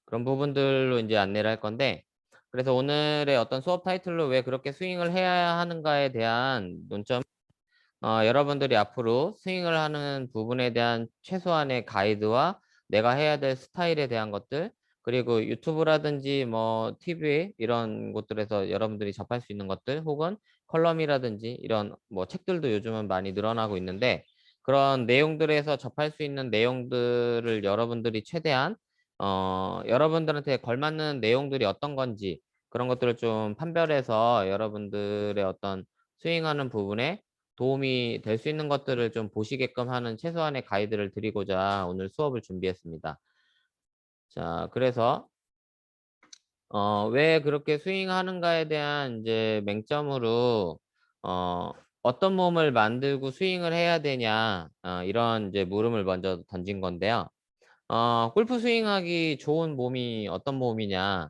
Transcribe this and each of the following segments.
그런 부분들로 이제 안내를 할 건데, 그래서 오늘의 어떤 수업 타이틀로 왜 그렇게 스윙을 해야 하는가에 대한 논점, 여러분들이 앞으로 스윙을 하는 부분에 대한 최소한의 가이드와 내가 해야 될 스타일에 대한 것들, 그리고 유튜브라든지 뭐 TV 이런 곳들에서 여러분들이 접할 수 있는 것들, 혹은 컬럼이라든지 이런 뭐 책들도 요즘은 많이 늘어나고 있는데, 그런 내용들에서 접할 수 있는 내용들을 여러분들이 최대한 여러분들한테 걸맞는 내용들이 어떤 건지 그런 것들을 좀 판별해서 여러분들의 어떤 스윙하는 부분에 도움이 될 수 있는 것들을 좀 보시게끔 하는 최소한의 가이드를 드리고자 오늘 수업을 준비했습니다. 자, 그래서 왜 그렇게 스윙하는가에 대한 이제 맹점으로 어 어떤 몸을 만들고 스윙을 해야 되냐, 이런 이제 물음을 먼저 던진 건데요. 골프 스윙하기 좋은 몸이 어떤 몸이냐?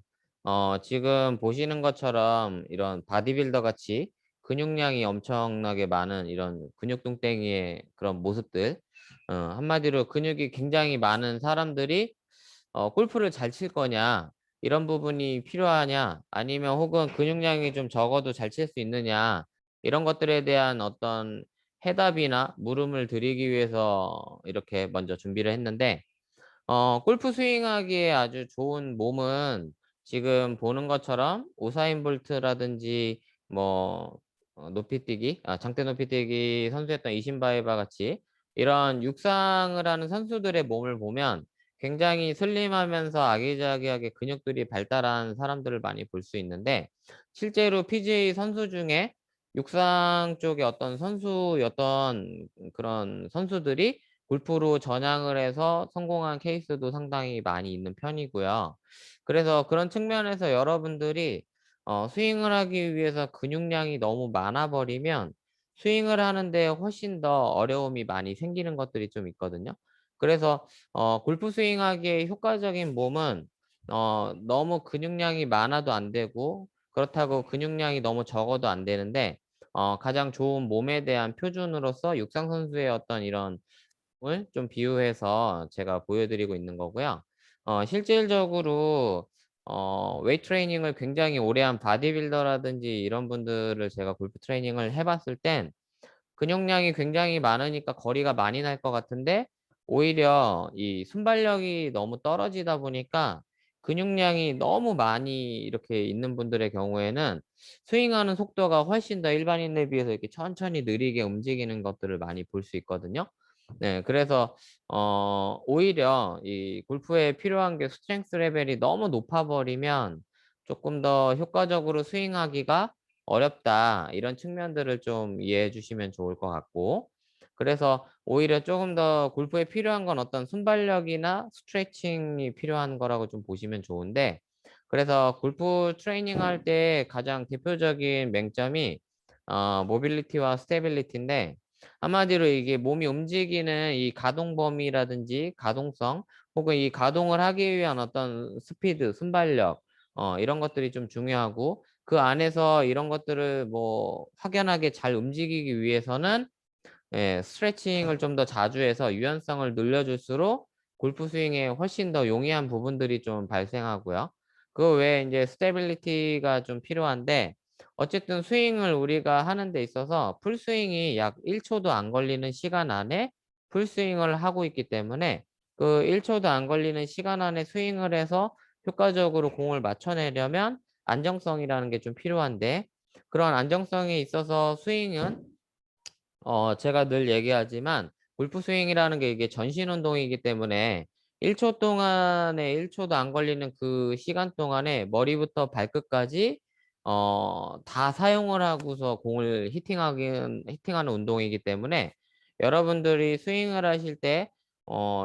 지금 보시는 것처럼 이런 바디빌더 같이 근육량이 엄청나게 많은 이런 근육뚱땡이의 그런 모습들, 한마디로 근육이 굉장히 많은 사람들이 골프를 잘 칠 거냐? 이런 부분이 필요하냐? 아니면 혹은 근육량이 좀 적어도 잘 칠 수 있느냐? 이런 것들에 대한 어떤 해답이나 물음을 드리기 위해서 이렇게 먼저 준비를 했는데, 골프 스윙하기에 아주 좋은 몸은 지금 보는 것처럼 우사인 볼트라든지 뭐 높이뛰기, 장대 높이뛰기 선수였던 이신바에바 같이 이런 육상을 하는 선수들의 몸을 보면 굉장히 슬림하면서 아기자기하게 근육들이 발달한 사람들을 많이 볼 수 있는데, 실제로 PGA 선수 중에 육상 쪽의 어떤 선수였던 그런 선수들이 골프로 전향을 해서 성공한 케이스도 상당히 많이 있는 편이고요. 그래서 그런 측면에서 여러분들이 스윙을 하기 위해서 근육량이 너무 많아 버리면 스윙을 하는데 훨씬 더 어려움이 많이 생기는 것들이 좀 있거든요. 그래서 골프 스윙하기에 효과적인 몸은 너무 근육량이 많아도 안 되고, 그렇다고 근육량이 너무 적어도 안 되는데, 가장 좋은 몸에 대한 표준으로서 육상 선수의 어떤 이런 을 좀 비유해서 제가 보여드리고 있는 거고요. 실질적으로 웨이트 트레이닝을 굉장히 오래 한 바디빌더라든지 이런 분들을 제가 골프 트레이닝을 해 봤을 땐 근육량이 굉장히 많으니까 거리가 많이 날 것 같은데, 오히려 이 순발력이 너무 떨어지다 보니까 근육량이 너무 많이 이렇게 있는 분들의 경우에는 스윙하는 속도가 훨씬 더 일반인에 비해서 이렇게 천천히 느리게 움직이는 것들을 많이 볼 수 있거든요. 네. 그래서 오히려 이 골프에 필요한 게 스트렝스 레벨이 너무 높아 버리면 조금 더 효과적으로 스윙하기가 어렵다, 이런 측면들을 좀 이해해 주시면 좋을 것 같고, 그래서 오히려 조금 더 골프에 필요한 건 어떤 순발력이나 스트레칭이 필요한 거라고 좀 보시면 좋은데, 그래서 골프 트레이닝 할 때 가장 대표적인 맹점이 모빌리티와 스테빌리티인데, 한마디로 이게 몸이 움직이는 이 가동 범위라든지 가동성, 혹은 이 가동을 하기 위한 어떤 스피드, 순발력, 이런 것들이 좀 중요하고, 그 안에서 이런 것들을 뭐 확연하게 잘 움직이기 위해서는 스트레칭을 좀 더 자주 해서 유연성을 늘려줄수록 골프 스윙에 훨씬 더 용이한 부분들이 좀 발생하고요. 그 외에 인제 스테빌리티가 좀 필요한데, 어쨌든 스윙을 우리가 하는 데 있어서 풀스윙이 약 1 초도 안 걸리는 시간 안에 풀스윙을 하고 있기 때문에, 그 1 초도 안 걸리는 시간 안에 스윙을 해서 효과적으로 공을 맞춰내려면 안정성이라는 게 좀 필요한데, 그런 안정성에 있어서 스윙은 제가 늘 얘기하지만 골프 스윙이라는 게 이게 전신 운동이기 때문에 1초 동안에 1 초도 안 걸리는 그 시간 동안에 머리부터 발끝까지 다 사용을 하고서 공을 히팅하는 운동이기 때문에, 여러분들이 스윙을 하실 때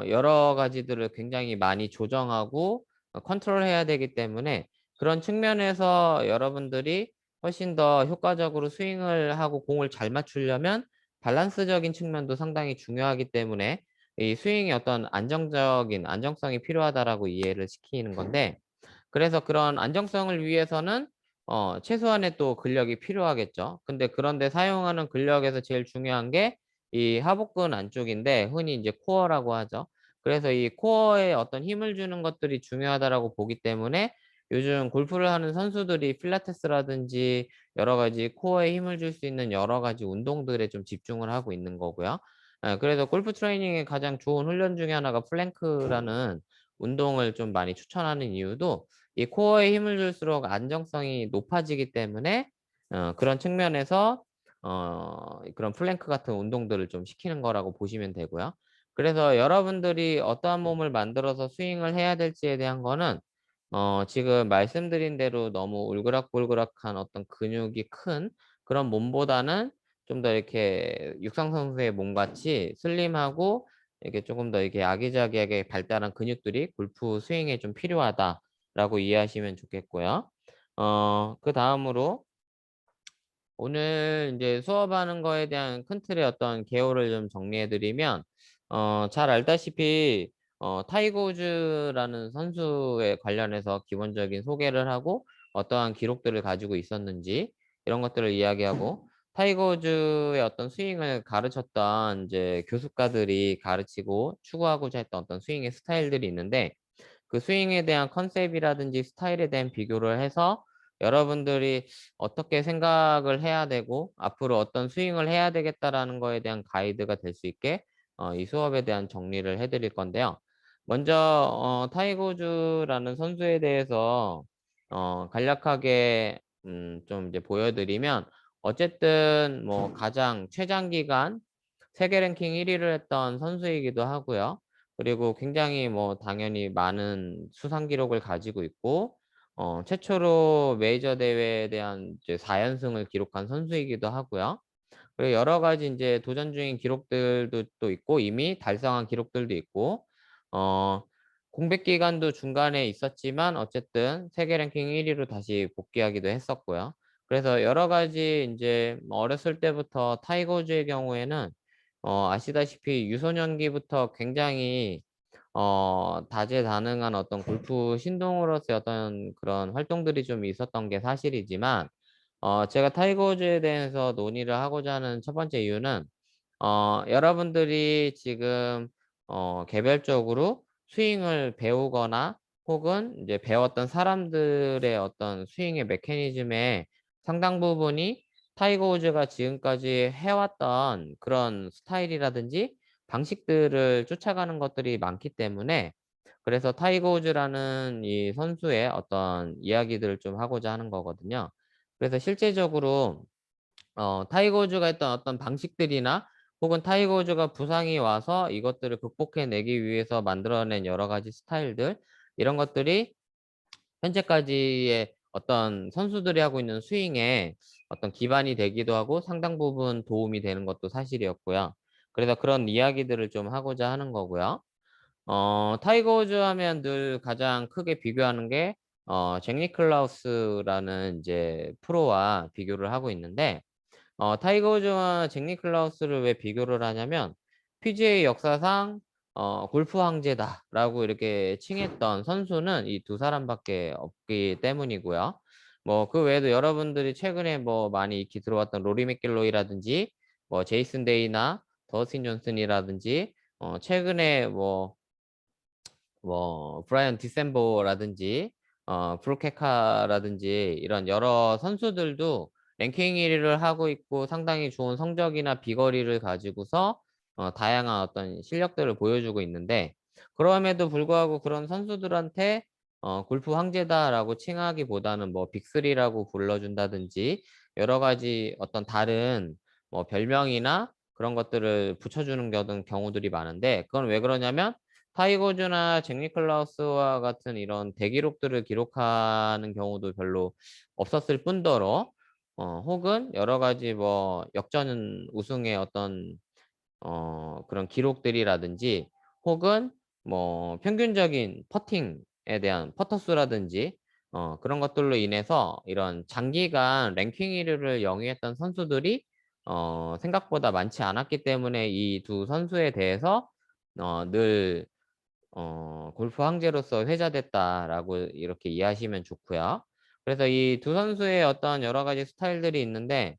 여러 가지들을 굉장히 많이 조정하고 컨트롤해야 되기 때문에, 그런 측면에서 여러분들이 훨씬 더 효과적으로 스윙을 하고 공을 잘 맞추려면 밸런스적인 측면도 상당히 중요하기 때문에 이 스윙의 어떤 안정적인 안정성이 필요하다라고 이해를 시키는 건데, 그래서 그런 안정성을 위해서는 최소한의 또 근력이 필요하겠죠. 근데 그런데 사용하는 근력에서 제일 중요한 게 이 하복근 안쪽인데, 흔히 이제 코어라고 하죠. 그래서 이 코어에 어떤 힘을 주는 것들이 중요하다라고 보기 때문에 요즘 골프를 하는 선수들이 필라테스라든지 여러 가지 코어에 힘을 줄 수 있는 여러 가지 운동들에 좀 집중을 하고 있는 거고요. 그래서 골프 트레이닝의 가장 좋은 훈련 중에 하나가 플랭크라는 운동을 좀 많이 추천하는 이유도 이 코어에 힘을 줄수록 안정성이 높아지기 때문에 그런 측면에서 그런 플랭크 같은 운동들을 좀 시키는 거라고 보시면 되고요. 그래서 여러분들이 어떠한 몸을 만들어서 스윙을 해야 될지에 대한 거는 지금 말씀드린 대로 너무 울그락불그락한 어떤 근육이 큰 그런 몸보다는 좀 더 이렇게 육상 선수의 몸같이 슬림하고 이렇게 조금 더 이렇게 아기자기하게 발달한 근육들이 골프 스윙에 좀 필요하다라고 이해하시면 좋겠고요. 그다음으로 오늘 인제 수업하는 거에 대한 큰 틀의 어떤 개요를 좀 정리해 드리면 잘 알다시피 타이거 우즈라는 선수에 관련해서 기본적인 소개를 하고 어떠한 기록들을 가지고 있었는지 이런 것들을 이야기하고 타이거 우즈의 어떤 스윙을 가르쳤던 인제 교수가들이 가르치고 추구하고자 했던 어떤 스윙의 스타일들이 있는데 그 스윙에 대한 컨셉이라든지 스타일에 대한 비교를 해서 여러분들이 어떻게 생각을 해야 되고 앞으로 어떤 스윙을 해야 되겠다라는 거에 대한 가이드가 될 수 있게 이 수업에 대한 정리를 해 드릴 건데요. 먼저 타이거 우즈라는 선수에 대해서 간략하게 좀 이제 보여 드리면 어쨌든 뭐 가장 최장기간 세계 랭킹 1 위를 했던 선수이기도 하고요. 그리고 굉장히 뭐 당연히 많은 수상 기록을 가지고 있고 최초로 메이저 대회에 대한 이제 4 연승을 기록한 선수이기도 하고요. 그리고 여러 가지 인제 도전 중인 기록들도 또 있고 이미 달성한 기록들도 있고 어 공백 기간도 중간에 있었지만 어쨌든 세계 랭킹 1 위로 다시 복귀하기도 했었고요. 그래서 여러 가지 인제 어렸을 때부터 타이거 우즈의 경우에는 아시다시피 유소년기부터 굉장히 다재다능한 어떤 골프 신동으로서의 어떤 그런 활동들이 좀 있었던 게 사실이지만 제가 타이거 우즈에 대해서 논의를 하고자 하는 첫 번째 이유는 여러분들이 지금 개별적으로 스윙을 배우거나 혹은 이제 배웠던 사람들의 어떤 스윙의 메커니즘의 상당 부분이 타이거 우즈가 지금까지 해왔던 그런 스타일이라든지 방식들을 쫓아가는 것들이 많기 때문에 그래서 타이거 우즈라는 이 선수의 어떤 이야기들을 좀 하고자 하는 거거든요. 그래서 실제적으로 타이거 우즈가 했던 어떤 방식들이나 혹은 타이거 우즈가 부상이 와서 이것들을 극복해 내기 위해서 만들어낸 여러 가지 스타일들 이런 것들이 현재까지의 어떤 선수들이 하고 있는 스윙에 어떤 기반이 되기도 하고 상당 부분 도움이 되는 것도 사실이었고요. 그래서 그런 이야기들을 좀 하고자 하는 거고요. 타이거 우즈 하면 늘 가장 크게 비교하는 게 잭 니클라우스라는 이제 프로와 비교를 하고 있는데 타이거 우즈와 잭 니클라우스를 왜 비교를 하냐면 PGA 역사상 "골프 황제다."라고 이렇게 칭했던 선수는 이 두 사람밖에 없기 때문이고요. 뭐 그 외에도 여러분들이 최근에 뭐 많이 익히 들어왔던 로리 맥길로이라든지 뭐 제이슨 데이나 더스틴 존슨이라든지 최근에 브라이언 디셈버라든지 브룩 헤카라든지 이런 여러 선수들도 랭킹 1 위를 하고 있고 상당히 좋은 성적이나 비거리를 가지고서 다양한 어떤 실력들을 보여주고 있는데 그럼에도 불구하고 그런 선수들한테 "골프 황제다."라고 칭하기보다는 뭐 빅3라고 불러준다든지 여러 가지 어떤 다른 뭐 별명이나 그런 것들을 붙여주는 경우들이 많은데 그건 왜 그러냐면 타이거 우즈나 잭 니클라우스와 같은 이런 대기록들을 기록하는 경우도 별로 없었을 뿐더러 혹은 여러 가지 뭐 역전 우승의 어떤 그런 기록들이라든지 혹은 뭐 평균적인 퍼팅에 대한 퍼터 수라든지 그런 것들로 인해서 이런 장기간 랭킹 1 위를 영위했던 선수들이 생각보다 많지 않았기 때문에 이 두 선수에 대해서 늘 '골프 황제로서 회자됐다.'라고 이렇게 이해하시면 좋고요. 그래서 이 두 선수의 어떤 여러 가지 스타일들이 있는데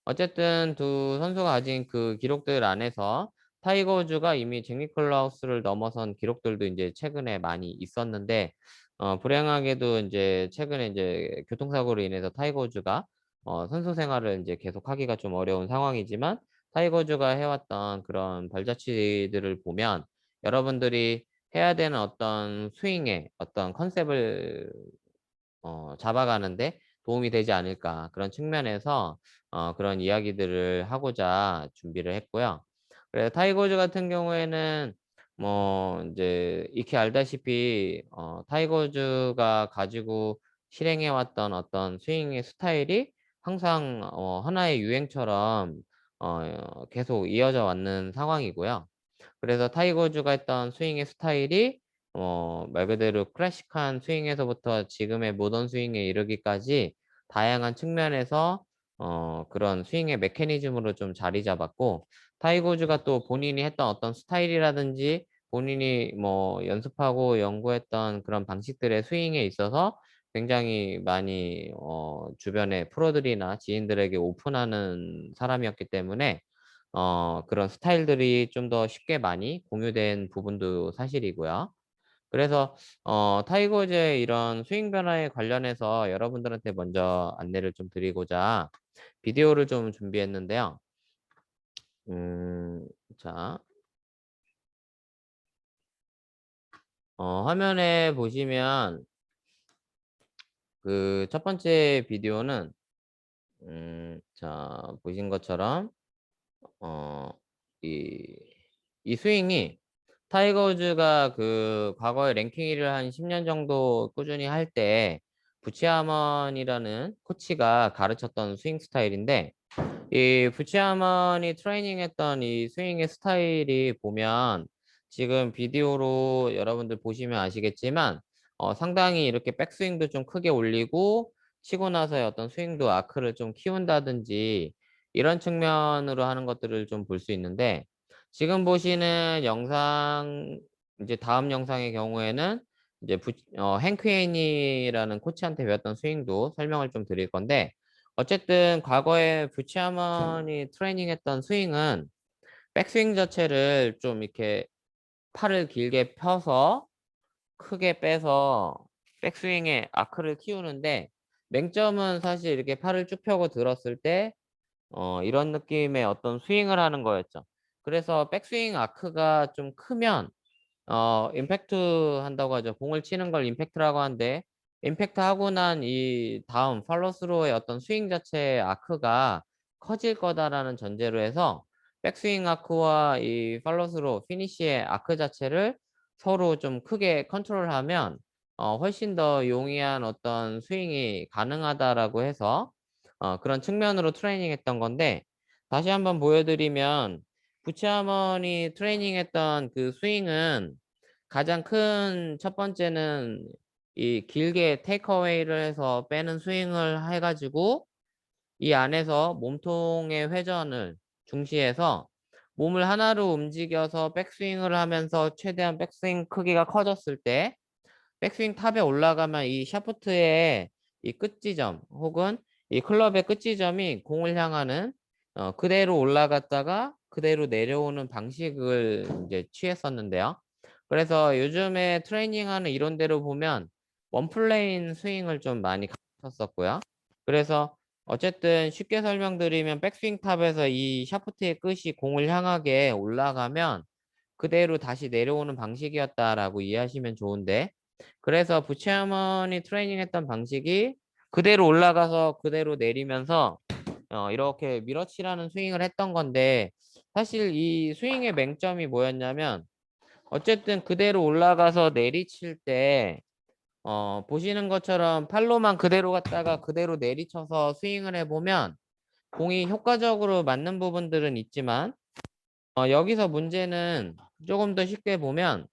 어쨌든 두 선수가 가진 그 기록들 안에서 타이거 우즈가 이미 잭 니클라우스를 넘어선 기록들도 이제 최근에 많이 있었는데 불행하게도 이제 최근에 이제 교통사고로 인해서 타이거 우즈가 선수 생활을 이제 계속하기가 좀 어려운 상황이지만 타이거 우즈가 해왔던 그런 발자취들을 보면 여러분들이 해야 되는 어떤 스윙의 어떤 컨셉을 잡아가는데 도움이 되지 않을까 그런 측면에서 그런 이야기들을 하고자 준비를 했고요. 그래서 타이거 우즈 같은 경우에는 뭐 이제 익히 알다시피 타이거 우즈가 가지고 실행해왔던 어떤 스윙의 스타일이 항상 하나의 유행처럼 계속 이어져 왔는 상황이고요. 그래서 타이거 우즈가 했던 스윙의 스타일이 말 그대로 클래식한 스윙에서부터 지금의 모던 스윙에 이르기까지 다양한 측면에서 그런 스윙의 메커니즘으로 좀 자리 잡았고 타이거 우즈가 또 본인이 했던 어떤 스타일이라든지 본인이 뭐 연습하고 연구했던 그런 방식들의 스윙에 있어서 굉장히 많이 주변의 프로들이나 지인들에게 오픈하는 사람이었기 때문에 그런 스타일들이 좀 더 쉽게 많이 공유된 부분도 사실이고요. 그래서 타이거 우즈의 이런 스윙 변화에 관련해서 여러분들한테 먼저 안내를 좀 드리고자 비디오를 좀 준비했는데요. 자, 화면에 보시면 그 첫 번째 비디오는 자, 보신 것처럼 어, 이, 이 스윙이 타이거 우즈가 그 과거에 랭킹 1위를 한 10년 정도 꾸준히 할 때 부치아먼이라는 코치가 가르쳤던 스윙 스타일인데 이 부치아먼이 트레이닝했던 이 스윙의 스타일이 보면 지금 비디오로 여러분들 보시면 아시겠지만 상당히 이렇게 백스윙도 좀 크게 올리고 치고 나서의 어떤 스윙도 아크를 좀 키운다든지 이런 측면으로 하는 것들을 좀 볼 수 있는데 지금 보시는 영상 이제 다음 영상의 경우에는 이제 행크 앤이라는 코치한테 배웠던 스윙도 설명을 좀 드릴 건데 어쨌든 과거에 부치아먼이 트레이닝했던 스윙은 백스윙 자체를 좀 이렇게 팔을 길게 펴서 크게 빼서 백스윙에 아크를 키우는데 맹점은 사실 이렇게 팔을 쭉 펴고 들었을 때 이런 느낌의 어떤 스윙을 하는 거였죠. 그래서 백스윙 아크가 좀 크면 임팩트 한다고 하죠. 공을 치는 걸 임팩트라고 하는데 임팩트 하고 난 이 다음 팔로스로의 어떤 스윙 자체의 아크가 커질 거다라는 전제로 해서 백스윙 아크와 이 팔로스로 피니시의 아크 자체를 서로 좀 크게 컨트롤하면 훨씬 더 용이한 어떤 스윙이 가능하다라고 해서 그런 측면으로 트레이닝 했던 건데 다시 한번 보여드리면 부치아먼이 트레이닝 했던 그 스윙은 가장 큰 첫 번째는 이 길게 테이크어웨이를 해서 빼는 스윙을 해가지고 이 안에서 몸통의 회전을 중시해서 몸을 하나로 움직여서 백스윙을 하면서 최대한 백스윙 크기가 커졌을 때 백스윙 탑에 올라가면 이 샤프트의 이 끝지점 혹은 이 클럽의 끝지점이 공을 향하는 그대로 올라갔다가 그대로 내려오는 방식을 이제 취했었는데요. 그래서 요즘에 트레이닝하는 이론대로 보면 원플레인 스윙을 좀 많이 가르쳤었고요. 그래서 어쨌든 쉽게 설명드리면 백스윙 탑에서 이 샤프트의 끝이 공을 향하게 올라가면 그대로 다시 내려오는 방식이었다라고 이해하시면 좋은데 그래서 부치아먼이 트레이닝했던 방식이 그대로 올라가서 그대로 내리면서 이렇게 밀어치라는 스윙을 했던 건데 사실 이 스윙의 맹점이 뭐였냐면 어쨌든 그대로 올라가서 내리칠 때 보시는 것처럼 팔로만 그대로 갔다가 그대로 내리쳐서 스윙을 해보면 공이 효과적으로 맞는 부분들은 있지만 여기서 문제는 조금 더 쉽게 보면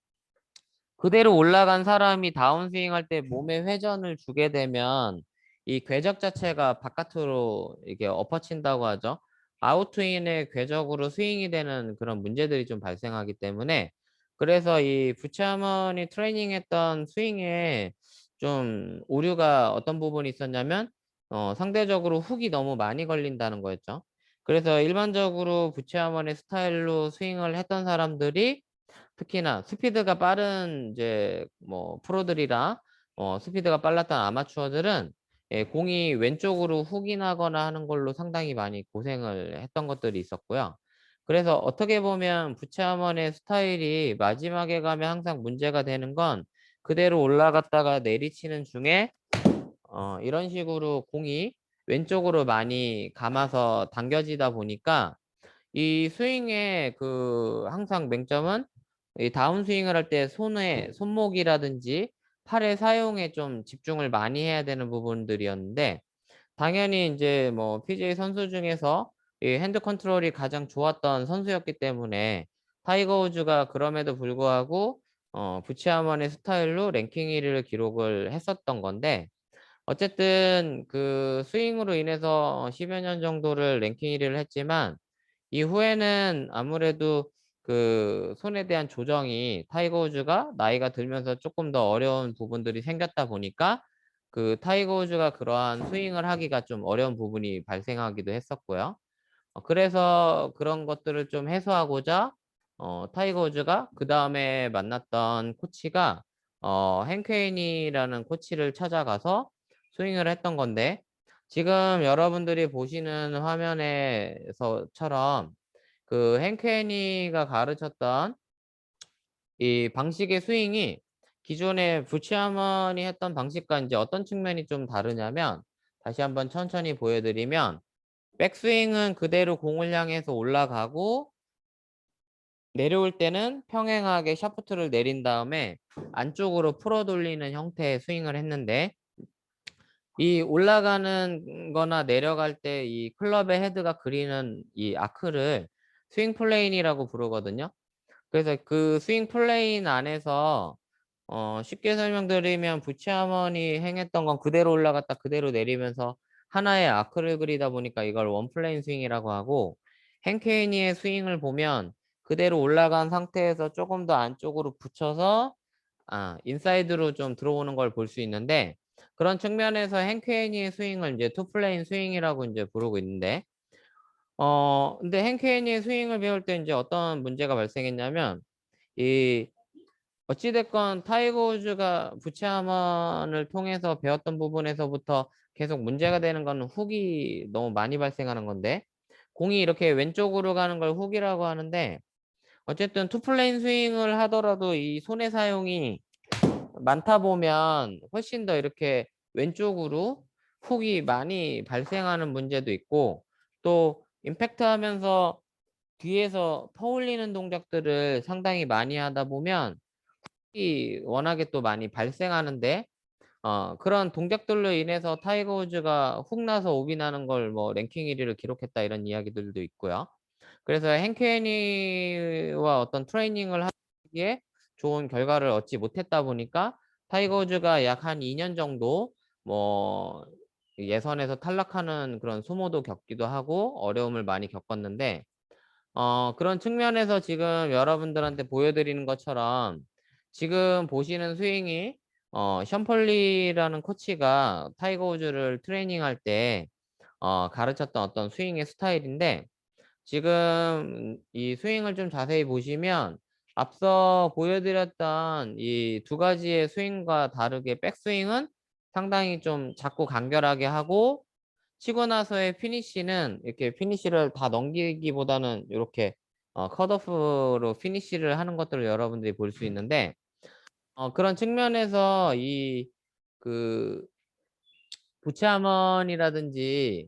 그대로 올라간 사람이 다운스윙 할 때 몸에 회전을 주게 되면 이 궤적 자체가 바깥으로 이게 엎어친다고 하죠. 아웃스윙의 궤적으로 스윙이 되는 그런 문제들이 좀 발생하기 때문에 그래서 이 부차먼이 트레이닝했던 스윙에 좀 오류가 어떤 부분이 있었냐면 상대적으로 훅이 너무 많이 걸린다는 거였죠. 그래서 일반적으로 부채화원의 스타일로 스윙을 했던 사람들이 특히나 스피드가 빠른 이제 뭐 프로들이나 스피드가 빨랐던 아마추어들은 예, 공이 왼쪽으로 훅이 나거나 하는 걸로 상당히 많이 고생을 했던 것들이 있었고요. 그래서 어떻게 보면 부채화원의 스타일이 마지막에 가면 항상 문제가 되는 건 그대로 올라갔다가 내리치는 중에 이런 식으로 공이 왼쪽으로 많이 감아서 당겨지다 보니까 이 스윙의 그 항상 맹점은 이 다운 스윙을 할 때 손의 손목이라든지 팔의 사용에 좀 집중을 많이 해야 되는 부분들이었는데 당연히 이제 뭐 PGA 선수 중에서 이 핸드 컨트롤이 가장 좋았던 선수였기 때문에 타이거 우즈가 그럼에도 불구하고 부치아먼의 스타일로 랭킹 1위를 기록을 했었던 건데 어쨌든 그 스윙으로 인해서 10여 년 정도를 랭킹 1위를 했지만 이후에는 아무래도 그 손에 대한 조정이 타이거 우즈가 나이가 들면서 조금 더 어려운 부분들이 생겼다 보니까 그 타이거 우즈가 그러한 스윙을 하기가 좀 어려운 부분이 발생하기도 했었고요. 그래서 그런 것들을 좀 해소하고자 타이거 우즈가 그다음에 만났던 코치가 행크 헤니라는 코치를 찾아가서 스윙을 했던 건데 지금 여러분들이 보시는 화면에서처럼 그 행크 헤니가 가르쳤던 이 방식의 스윙이 기존의 부치아먼이 했던 방식과 이제 어떤 측면이 좀 다르냐면 다시 한번 천천히 보여드리면 백스윙은 그대로 공을 향해서 올라가고 내려올 때는 평행하게 샤프트를 내린 다음에 안쪽으로 풀어 돌리는 형태의 스윙을 했는데 이 올라가는 거나 내려갈 때 이 클럽의 헤드가 그리는 이 아크를 스윙 플레인이라고 부르거든요. 그래서 그 스윙 플레인 안에서 쉽게 설명드리면 부치아먼이 행했던 건 그대로 올라갔다 그대로 내리면서 하나의 아크를 그리다 보니까 이걸 원플레인 스윙이라고 하고 행케이니의 스윙을 보면 그대로 올라간 상태에서 조금 더 안쪽으로 붙여서 인사이드로 좀 들어오는 걸 볼 수 있는데 그런 측면에서 행케이니의 스윙을 이제 투플레인 스윙이라고 이제 부르고 있는데 근데 행케이니의 스윙을 배울 때 이제 어떤 문제가 발생했냐면 이 어찌됐건 타이거 우즈가 부채하먼을 통해서 배웠던 부분에서부터 계속 문제가 되는 거는 훅이 너무 많이 발생하는 건데 공이 이렇게 왼쪽으로 가는 걸 훅이라고 하는데 어쨌든 투플레인 스윙을 하더라도 이 손의 사용이 많다 보면 훨씬 더 이렇게 왼쪽으로 훅이 많이 발생하는 문제도 있고 또 임팩트 하면서 뒤에서 퍼올리는 동작들을 상당히 많이 하다 보면 이 워낙에 또 많이 발생하는데 그런 동작들로 인해서 타이거 우즈가 훅 나서 오비 나는 걸 뭐 랭킹 1위를 기록했다 이런 이야기들도 있고요. 그래서 행케니와 어떤 트레이닝을 하기에 좋은 결과를 얻지 못했다 보니까 타이거 우즈가 약 한 2년 정도 뭐 예선에서 탈락하는 그런 소모도 겪기도 하고 어려움을 많이 겪었는데 그런 측면에서 지금 여러분들한테 보여드리는 것처럼 지금 보시는 스윙이 션펄리라는 코치가 타이거 우즈를 트레이닝할 때 가르쳤던 어떤 스윙의 스타일인데 지금 이 스윙을 좀 자세히 보시면 앞서 보여드렸던 이 두 가지의 스윙과 다르게 백스윙은 상당히 좀 작고 간결하게 하고 치고 나서의 피니쉬는 이렇게 피니쉬를 다 넘기기보다는 이렇게 컷오프로 피니쉬를 하는 것들을 여러분들이 볼 수 있는데 그런 측면에서 이 그 부채하먼이라든지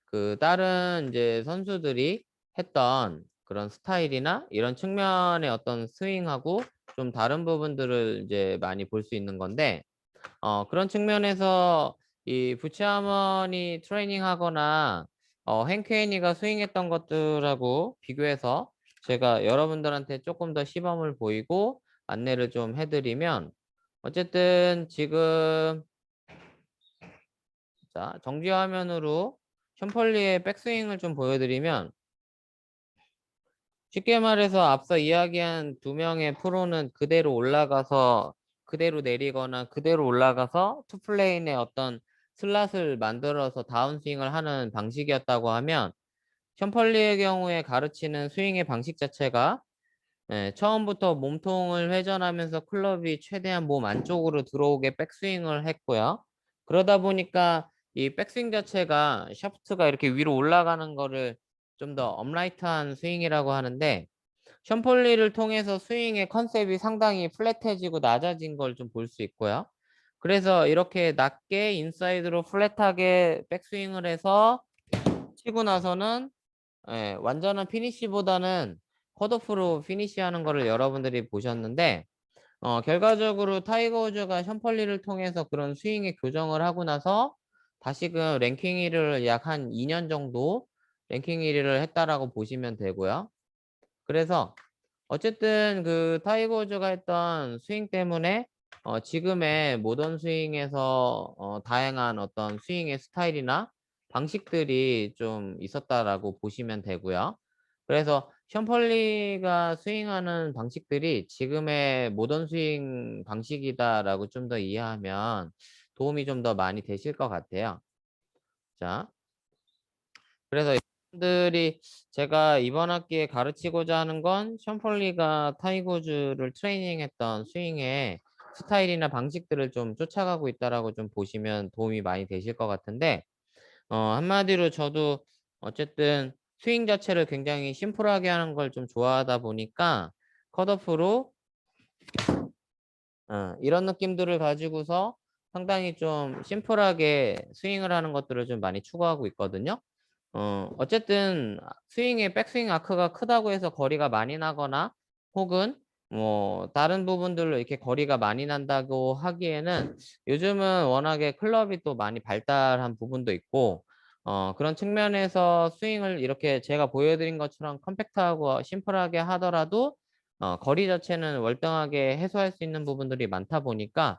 그 다른 이제 선수들이 했던 그런 스타일이나 이런 측면의 어떤 스윙하고 좀 다른 부분들을 이제 많이 볼 수 있는 건데 그런 측면에서 이 부치아먼이 트레이닝 하거나 행크 헤니가 스윙했던 것들하고 비교해서 제가 여러분들한테 조금 더 시범을 보이고 안내를 좀 해드리면 어쨌든 지금 자 정지 화면으로 션펄리의 백스윙을 좀 보여드리면 쉽게 말해서 앞서 이야기한 두 명의 프로는 그대로 올라가서 그대로 내리거나 그대로 올라가서 투플레인의 어떤 슬롯을 만들어서 다운스윙을 하는 방식이었다고 하면 션펄리의 경우에 가르치는 스윙의 방식 자체가 처음부터 몸통을 회전하면서 클럽이 최대한 몸 안쪽으로 들어오게 백스윙을 했고요. 그러다 보니까 이 백스윙 자체가 샤프트가 이렇게 위로 올라가는 거를 좀 더 업라이트한 스윙이라고 하는데, 션폴리를 통해서 스윙의 컨셉이 상당히 플랫해지고 낮아진 걸 좀 볼 수 있고요. 그래서 이렇게 낮게 인사이드로 플랫하게 백스윙을 해서 치고 나서는 완전한 피니시보다는 컷오프로 피니시하는 거를 여러분들이 보셨는데, 결과적으로 타이거 우즈가 션펄리를 통해서 그런 스윙의 교정을 하고 나서 다시금 랭킹 1위를 약 한 2년 정도 랭킹 1위를 했다라고 보시면 되고요. 그래서 어쨌든 그 타이거 우즈가 했던 스윙 때문에 지금의 모던 스윙에서 다양한 어떤 스윙의 스타일이나 방식들이 좀 있었다라고 보시면 되고요. 그래서 션펄리가 스윙하는 방식들이 지금의 모던 스윙 방식이다라고 좀 더 이해하면 도움이 좀 더 많이 되실 것 같아요. 자, 그래서 여러분들이 제가 이번 학기에 가르치고자 하는 건 션펄리가 타이거즈를 트레이닝했던 스윙의 스타일이나 방식들을 좀 쫓아가고 있다라고 좀 보시면 도움이 많이 되실 것 같은데, 한마디로 저도 어쨌든 스윙 자체를 굉장히 심플하게 하는 걸 좀 좋아하다 보니까 컷오프로 이런 느낌들을 가지고서 상당히 좀 심플하게 스윙을 하는 것들을 좀 많이 추구하고 있거든요. 어쨌든 스윙의 백스윙 아크가 크다고 해서 거리가 많이 나거나 혹은 뭐 다른 부분들로 이렇게 거리가 많이 난다고 하기에는 요즘은 워낙에 클럽이 또 많이 발달한 부분도 있고, 그런 측면에서 스윙을 이렇게 제가 보여드린 것처럼 컴팩트하고 심플하게 하더라도 거리 자체는 월등하게 해소할 수 있는 부분들이 많다 보니까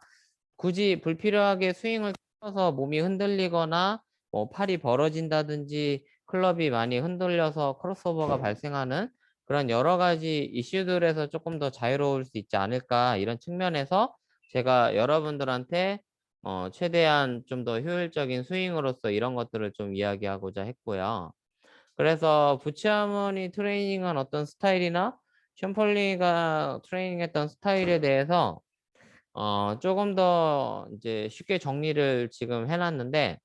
굳이 불필요하게 스윙을 쳐서 몸이 흔들리거나 뭐 팔이 벌어진다든지 클럽이 많이 흔들려서 크로스오버가 발생하는 그런 여러 가지 이슈들에서 조금 더 자유로울 수 있지 않을까, 이런 측면에서 제가 여러분들한테 최대한 좀 더 효율적인 스윙으로서 이런 것들을 좀 이야기하고자 했고요. 그래서 부치아머니 트레이닝한 어떤 스타일이나 션펄리가 트레이닝했던 스타일에 대해서 조금 더 이제 쉽게 정리를 지금 해놨는데,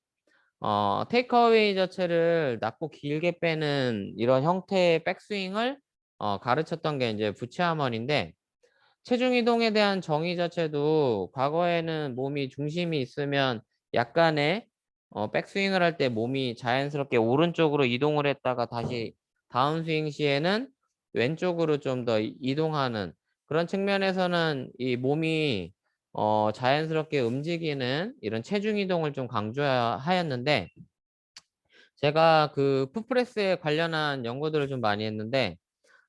테이크어웨이 자체를 낮고 길게 빼는 이런 형태의 백스윙을 가르쳤던 게 이제 부치아머니인데, 체중 이동에 대한 정의 자체도 과거에는 몸이 중심이 있으면 약간의 백스윙을 할 때 몸이 자연스럽게 오른쪽으로 이동을 했다가 다시 다운스윙 시에는 왼쪽으로 좀 더 이동하는 그런 측면에서는 이 몸이 자연스럽게 움직이는 이런 체중 이동을 좀 강조하였는데, 제가 그 풋프레스에 관련한 연구들을 좀 많이 했는데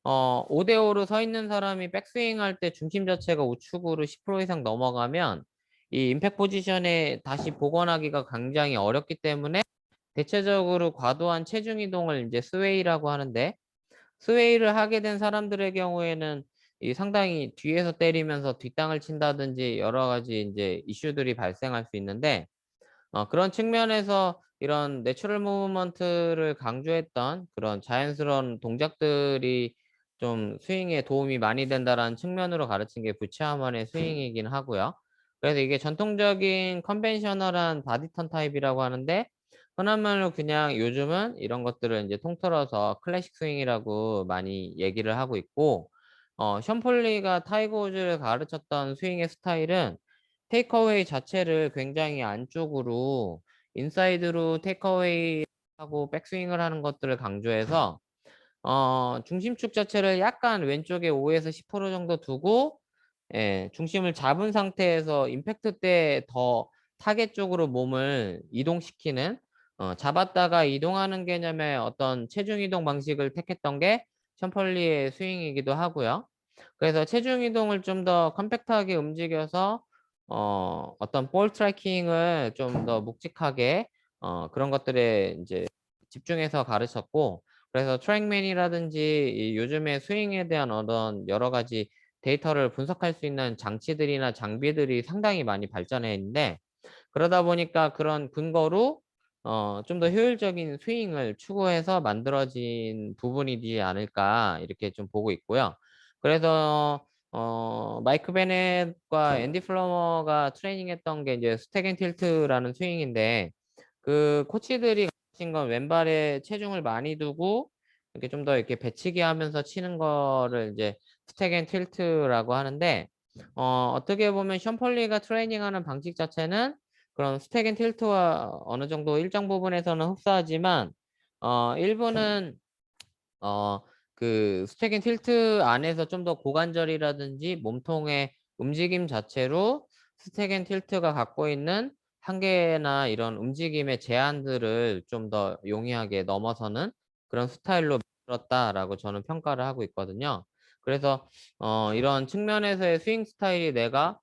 5대5로 서 있는 사람이 백스윙 할 때 중심 자체가 우측으로 10% 이상 넘어가면 이 임팩트 포지션에 다시 복원하기가 굉장히 어렵기 때문에 대체적으로 과도한 체중 이동을 이제 스웨이라고 하는데, 스웨이를 하게 된 사람들의 경우에는 이 상당히 뒤에서 때리면서 뒷땅을 친다든지 여러 가지 이제 이슈들이 발생할 수 있는데, 그런 측면에서 이런 내추럴 무브먼트를 강조했던 그런 자연스러운 동작들이 좀 스윙에 도움이 많이 된다라는 측면으로 가르친 게 부치아먼의 스윙이긴 하고요. 그래서 이게 전통적인 컨벤셔널한 바디턴 타입이라고 하는데, 흔한 말로 그냥 요즘은 이런 것들을 이제 통틀어서 클래식 스윙이라고 많이 얘기를 하고 있고, 션폴리가 타이거 우즈를 가르쳤던 스윙의 스타일은 테이크어웨이 자체를 굉장히 안쪽으로 인사이드로 테이크어웨이 하고 백스윙을 하는 것들을 강조해서 중심축 자체를 약간 왼쪽에 5에서 10% 정도 두고 중심을 잡은 상태에서 임팩트 때 더 타겟 쪽으로 몸을 이동시키는 잡았다가 이동하는 개념의 어떤 체중 이동 방식을 택했던 게 션펄리의 스윙이기도 하고요. 그래서 체중 이동을 좀 더 컴팩트하게 움직여서 어떤 볼 트래킹을 좀 더 묵직하게 그런 것들에 이제 집중해서 가르쳤고, 그래서 트랙맨이라든지 이 요즘의 스윙에 대한 어떤 여러 가지 데이터를 분석할 수 있는 장치들이나 장비들이 상당히 많이 발전해 있는데, 그러다 보니까 그런 근거로 좀 더 효율적인 스윙을 추구해서 만들어진 부분이지 않을까 이렇게 좀 보고 있고요. 그래서 마이크 베넷과 앤디 플러머가 트레이닝했던 게 이제 스택 앤 틸트라는 스윙인데 그 코치들이 가르친 건 왼발에 체중을 많이 두고 이렇게 좀 더 이렇게 배치기 하면서 치는 거를 이제 스택 앤 틸트라고 하는데 어떻게 보면 션 폴리가 트레이닝하는 방식 자체는 그런 스택 앤 틸트와 어느 정도 일정 부분에서는 흡사하지만 일부는 어 그 스택 앤 틸트 안에서 좀 더 고관절이라든지 몸통의 움직임 자체로 스택 앤 틸트가 갖고 있는 한계나 이런 움직임의 제한들을 좀 더 용이하게 넘어서는 그런 스타일로 만들었다라고 저는 평가를 하고 있거든요. 그래서 이런 측면에서의 스윙 스타일이 내가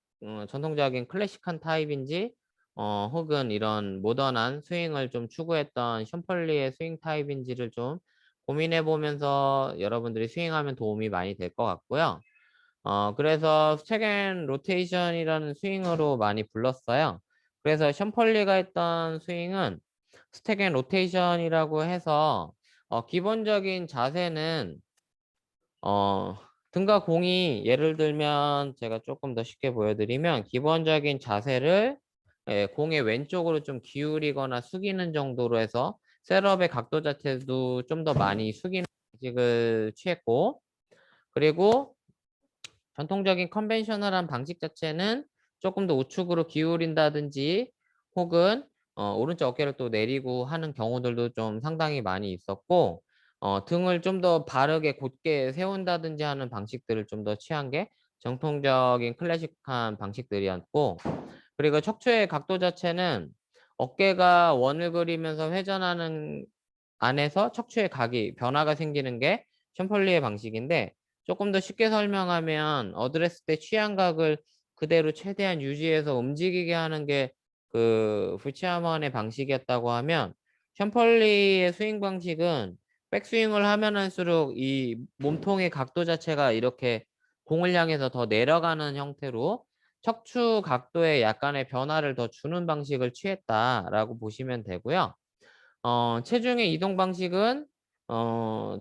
전통적인 클래식한 타입인지 혹은 이런 모던한 스윙을 좀 추구했던 션 폴리의 스윙 타입인지를 좀 고민해 보면서 여러분들이 스윙하면 도움이 많이 될 것 같고요. 그래서 스택 앤 로테이션이라는 스윙으로 많이 불렀어요. 그래서 션 폴리가 했던 스윙은 스택 앤 로테이션이라고 해서 기본적인 자세는 등과 공이 예를 들면 제가 조금 더 쉽게 보여드리면 기본적인 자세를 공의 왼쪽으로 좀 기울이거나 숙이는 정도로 해서 셋업의 각도 자체도 좀 더 많이 숙이는 방식을 취했고 그리고 전통적인 컨벤셔널한 방식 자체는 조금 더 우측으로 기울인다든지 혹은 오른쪽 어깨를 또 내리고 하는 경우들도 좀 상당히 많이 있었고 등을 좀 더 바르게 곧게 세운다든지 하는 방식들을 좀 더 취한 게 정통적인 클래식한 방식들이었고 그리고 척추의 각도 자체는 어깨가 원을 그리면서 회전하는 안에서 척추의 각이 변화가 생기는 게 션폴리의 방식인데 조금 더 쉽게 설명하면 어드레스 때 취한 각을 그대로 최대한 유지해서 움직이게 하는 게 그 부치아먼의 방식이었다고 하면 션폴리의 스윙 방식은 백스윙을 하면 할수록 이 몸통의 각도 자체가 이렇게 공을 향해서 더 내려가는 형태로 척추 각도에 약간의 변화를 더 주는 방식을 취했다라고 보시면 되고요. 체중의 이동 방식은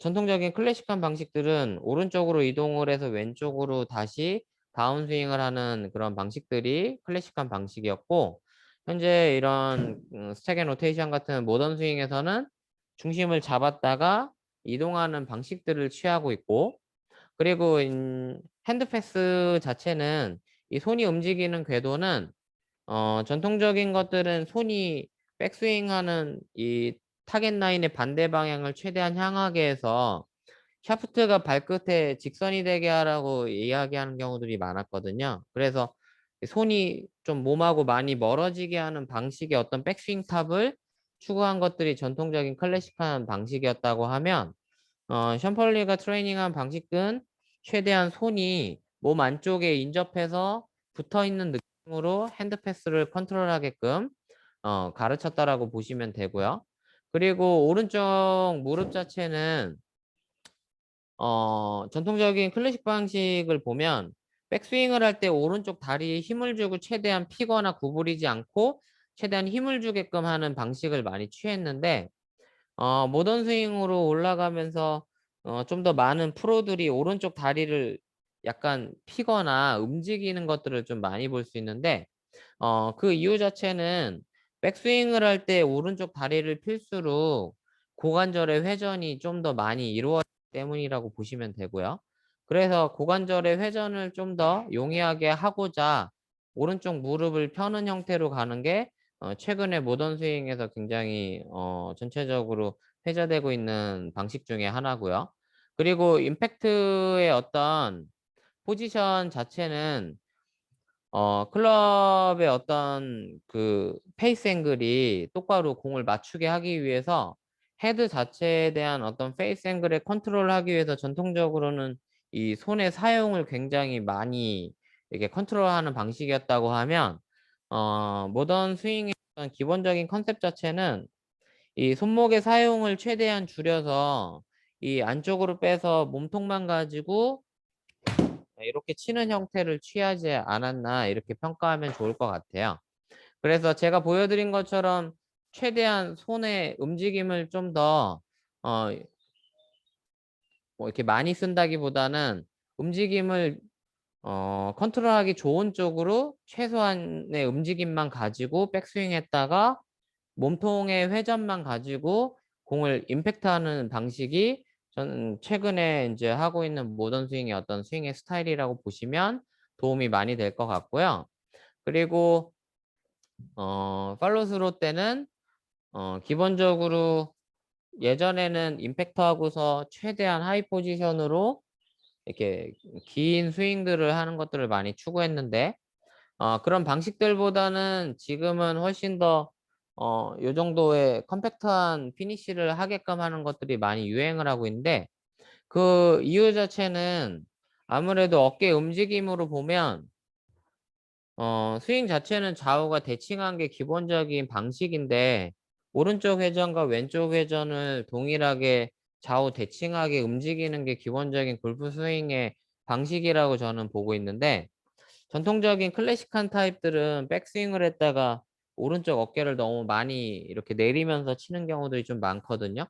전통적인 클래식한 방식들은 오른쪽으로 이동을 해서 왼쪽으로 다시 다운스윙을 하는 그런 방식들이 클래식한 방식이었고 현재 이런 스택 앤 로테이션 같은 모던 스윙에서는 중심을 잡았다가 이동하는 방식들을 취하고 있고 그리고 핸드 패스 자체는 이 손이 움직이는 궤도는 전통적인 것들은 손이 백스윙하는 이 타겟 라인의 반대 방향을 최대한 향하게 해서 샤프트가 발끝에 직선이 되게 하라고 이야기하는 경우들이 많았거든요. 그래서 손이 좀 몸하고 많이 멀어지게 하는 방식의 어떤 백스윙 탑을 추구한 것들이 전통적인 클래식한 방식이었다고 하면 션펄리가 트레이닝한 방식은 최대한 손이 몸 안쪽에 인접해서 붙어있는 느낌으로 핸드 패스를 컨트롤하게끔 가르쳤다라고 보시면 되고요. 그리고 오른쪽 무릎 자체는 전통적인 클래식 방식을 보면 백스윙을 할 때 오른쪽 다리에 힘을 주고 최대한 피거나 구부리지 않고 최대한 힘을 주게끔 하는 방식을 많이 취했는데 모던 스윙으로 올라가면서 좀 더 많은 프로들이 오른쪽 다리를 약간 피거나 움직이는 것들을 좀 많이 볼 수 있는데 그 이유 자체는 백스윙을 할 때 오른쪽 다리를 필수록 고관절의 회전이 좀 더 많이 이루어지기 때문이라고 보시면 되고요. 그래서 고관절의 회전을 좀 더 용이하게 하고자 오른쪽 무릎을 펴는 형태로 가는 게 최근에 모던 스윙에서 굉장히 전체적으로 회자되고 있는 방식 중에 하나고요. 그리고 임팩트의 어떤 포지션 자체는 클럽의 어떤 그 페이스 앵글이 똑바로 공을 맞추게 하기 위해서 헤드 자체에 대한 어떤 페이스 앵글을 컨트롤하기 위해서 전통적으로는 이 손의 사용을 굉장히 많이 이렇게 컨트롤하는 방식이었다고 하면 모던 스윙의 어떤 기본적인 컨셉 자체는 이 손목의 사용을 최대한 줄여서 이 안쪽으로 빼서 몸통만 가지고 이렇게 치는 형태를 취하지 않았나 이렇게 평가하면 좋을 것 같아요. 그래서 제가 보여드린 것처럼 최대한 손의 움직임을 좀 더 뭐 이렇게 많이 쓴다기보다는 움직임을 컨트롤하기 좋은 쪽으로 최소한의 움직임만 가지고 백스윙 했다가 몸통의 회전만 가지고 공을 임팩트하는 방식이 저는 최근에 이제 하고 있는 모던 스윙의 어떤 스윙의 스타일이라고 보시면 도움이 많이 될 것 같고요. 그리고 팔로우 스로 때는 기본적으로 예전에는 임팩트 하고서 최대한 하이 포지션으로 이렇게 긴 스윙들을 하는 것들을 많이 추구했는데 그런 방식들보다는 지금은 훨씬 더 요 정도의 컴팩트한 피니쉬를 하게끔 하는 것들이 많이 유행을 하고 있는데 그 이유 자체는 아무래도 어깨 움직임으로 보면 스윙 자체는 좌우가 대칭한 게 기본적인 방식인데 오른쪽 회전과 왼쪽 회전을 동일하게 좌우 대칭하게 움직이는 게 기본적인 골프 스윙의 방식이라고 저는 보고 있는데 전통적인 클래식한 타입들은 백스윙을 했다가 오른쪽 어깨를 너무 많이 이렇게 내리면서 치는 경우들이 좀 많거든요.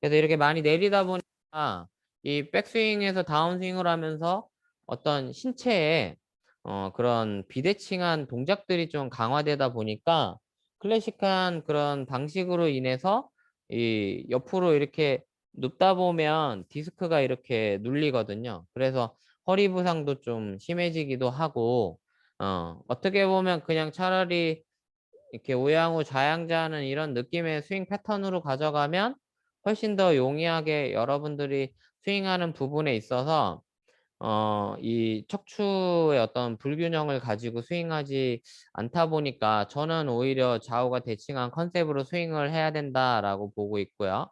그래서 이렇게 많이 내리다 보니까 이 백스윙에서 다운스윙을 하면서 어떤 신체에 그런 비대칭한 동작들이 좀 강화되다 보니까 클래식한 그런 방식으로 인해서 이 옆으로 이렇게 눕다 보면 디스크가 이렇게 눌리거든요. 그래서 허리 부상도 좀 심해지기도 하고 어떻게 보면 그냥 차라리 이렇게 우양우 좌양자하는 이런 느낌의 스윙 패턴으로 가져가면 훨씬 더 용이하게 여러분들이 스윙하는 부분에 있어서 이 척추의 어떤 불균형을 가지고 스윙하지 않다 보니까 저는 오히려 좌우가 대칭한 컨셉으로 스윙을 해야 된다라고 보고 있고요.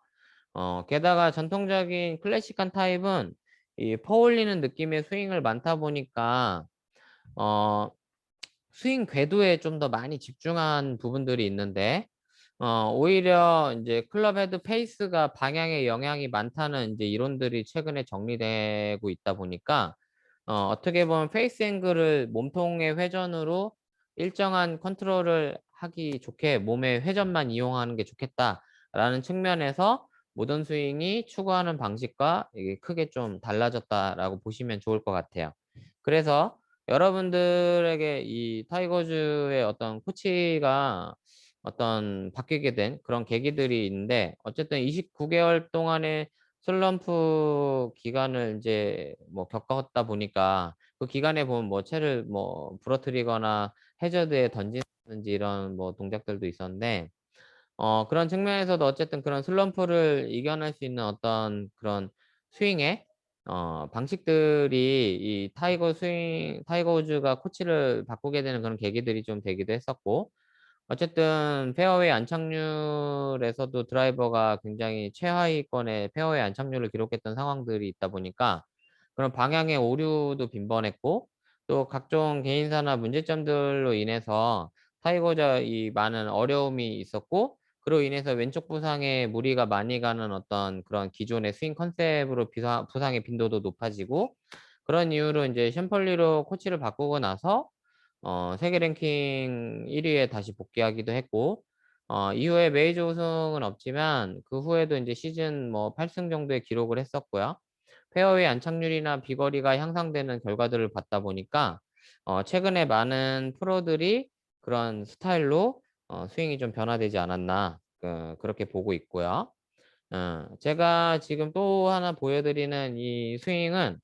게다가 전통적인 클래식한 타입은 이 퍼올리는 느낌의 스윙을 많다 보니까 어, 스윙 궤도에 좀 더 많이 집중한 부분들이 있는데 오히려 이제 클럽 헤드 페이스가 방향에 영향이 많다는 이제 이론들이 최근에 정리되고 있다 보니까 어떻게 보면 페이스 앵글을 몸통의 회전으로 일정한 컨트롤을 하기 좋게 몸의 회전만 이용하는 게 좋겠다라는 측면에서 모던 스윙이 추구하는 방식과 이게 크게 좀 달라졌다라고 보시면 좋을 것 같아요. 그래서 여러분들에게 이 타이거즈의 어떤 코치가 어떤 바뀌게 된 그런 계기들이 있는데 어쨌든 29개월 동안의 슬럼프 기간을 이제 뭐 겪었다 보니까 그 기간에 보면 뭐 채를 뭐 부러뜨리거나 해저드에 던지는지 이런 뭐 동작들도 있었는데 그런 측면에서도 어쨌든 그런 슬럼프를 이겨낼 수 있는 어떤 그런 스윙의 방식들이 이 타이거 우즈가 코치를 바꾸게 되는 그런 계기들이 좀 되기도 했었고 어쨌든 페어웨이 안착률에서도 드라이버가 굉장히 최하위권의 페어웨이 안착률을 기록했던 상황들이 있다 보니까 그런 방향의 오류도 빈번했고 또 각종 개인사나 문제점들로 인해서 타이거가 이 많은 어려움이 있었고 그로 인해서 왼쪽 부상에 무리가 많이 가는 어떤 그런 기존의 스윙 컨셉으로 부상의 빈도도 높아지고 그런 이유로 이제 쉔펄리로 코치를 바꾸고 나서 세계 랭킹 1위에 다시 복귀하기도 했고 이후에 메이저 우승은 없지만 그 후에도 이제 시즌 뭐 8승 정도의 기록을 했었고요. 페어웨이 안착률이나 비거리가 향상되는 결과들을 봤다 보니까 최근에 많은 프로들이 그런 스타일로 스윙이 좀 변화되지 않았나 그렇게 보고 있고요. 제가 지금 또 하나 보여드리는 이 스윙은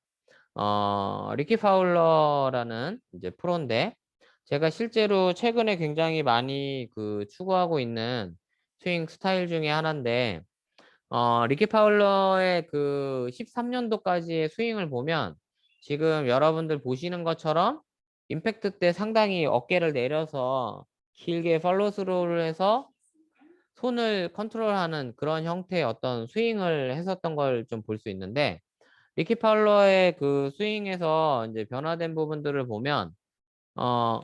리키 파울러라는 이제 프로인데 제가 실제로 최근에 굉장히 많이 그 추구하고 있는 스윙 스타일 중에 하나인데 리키 파울러의 그 13년도까지의 스윙을 보면 지금 여러분들 보시는 것처럼 임팩트 때 상당히 어깨를 내려서 길게 팔로우 스로우를 해서 손을 컨트롤하는 그런 형태의 어떤 스윙을 했었던 걸 좀 볼 수 있는데 리키 파울러의 그 스윙에서 이제 변화된 부분들을 보면 어